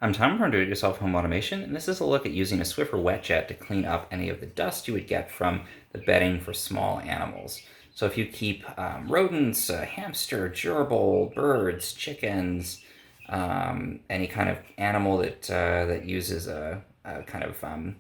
I'm Tom from Do-It-Yourself Home Automation, and this is a look at using a Swiffer Wetjet to clean up any of the dust you would get from the bedding for small animals. So if you keep rodents, hamster, gerbil, birds, chickens, any kind of animal that uses a kind of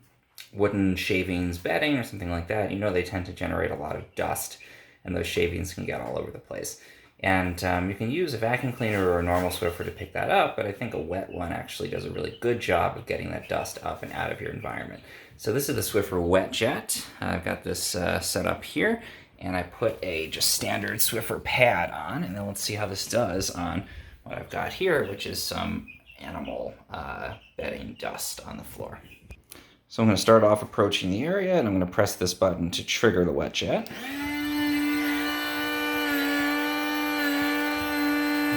wooden shavings bedding or something like that, you know they tend to generate a lot of dust, and those shavings can get all over the place. And you can use a vacuum cleaner or a normal Swiffer to pick that up, but I think a wet one actually does a really good job of getting that dust up and out of your environment. So this is the Swiffer Wetjet. I've got this set up here, and I put a just standard Swiffer pad on, and then let's see how this does on what I've got here, which is some animal bedding dust on the floor. So I'm going to start off approaching the area, and I'm going to press this button to trigger the Wetjet.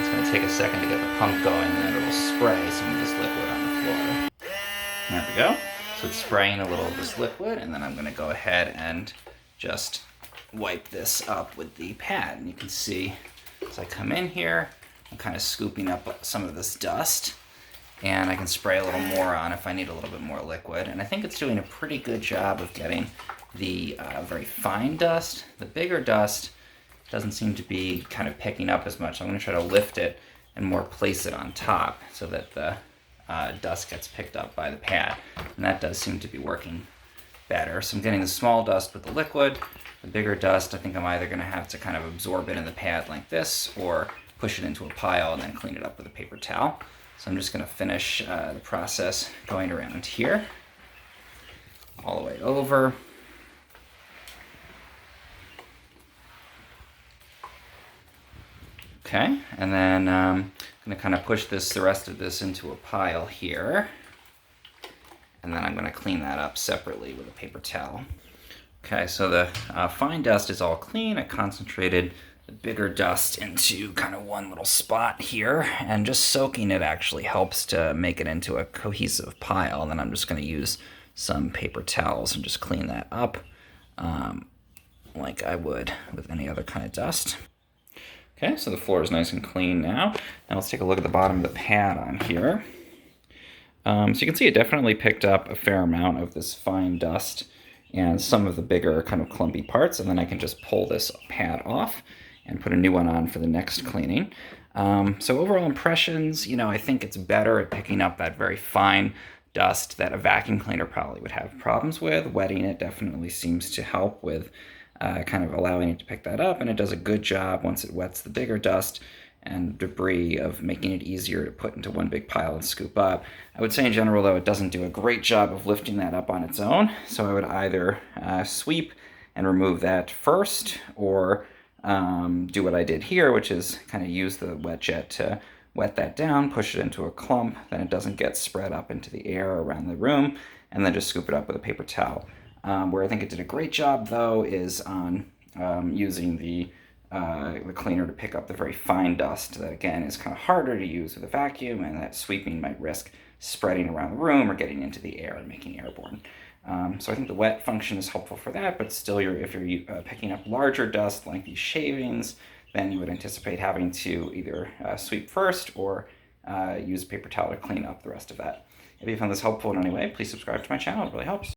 It's going to take a second to get the pump going, and then it'll spray some of this liquid on the floor. There we go. So it's spraying a little of this liquid, and then I'm going to go ahead and just wipe this up with the pad. And you can see as I come in here, I'm kind of scooping up some of this dust, and I can spray a little more on if I need a little bit more liquid. And I think it's doing a pretty good job of getting the very fine dust. The bigger dust doesn't seem to be kind of picking up as much. So I'm going to try to lift it and more place it on top so that the dust gets picked up by the pad. And that does seem to be working better. So I'm getting the small dust with the liquid. The bigger dust, I think I'm either going to have to kind of absorb it in the pad like this or push it into a pile and then clean it up with a paper towel. So I'm just going to finish the process going around here, all the way over. Okay, and then I'm going to kind of push the rest of this into a pile here. And then I'm going to clean that up separately with a paper towel. Okay, so the fine dust is all clean. I concentrated the bigger dust into kind of one little spot here, and just soaking it actually helps to make it into a cohesive pile. And then I'm just going to use some paper towels and just clean that up like I would with any other kind of dust. Okay, so the floor is nice and clean now. Now let's take a look at the bottom of the pad on here. So you can see it definitely picked up a fair amount of this fine dust and some of the bigger kind of clumpy parts, and then I can just pull this pad off and put a new one on for the next cleaning. So overall impressions, I think it's better at picking up that very fine dust that a vacuum cleaner probably would have problems with. Wetting it definitely seems to help with kind of allowing it to pick that up, and it does a good job once it wets the bigger dust and debris of making it easier to put into one big pile and scoop up. I would say in general, though, it doesn't do a great job of lifting that up on its own, so I would either sweep and remove that first, or do what I did here, which is kind of use the Wetjet to wet that down, push it into a clump, then it doesn't get spread up into the air around the room, and then just scoop it up with a paper towel. Where I think it did a great job, though, is on using the cleaner to pick up the very fine dust that, again, is kind of harder to use with a vacuum, and that sweeping might risk spreading around the room or getting into the air and making airborne. So I think the wet function is helpful for that, but still, if you're picking up larger dust like these shavings, then you would anticipate having to either sweep first or use a paper towel to clean up the rest of that. If you found this helpful in any way, please subscribe to my channel. It really helps.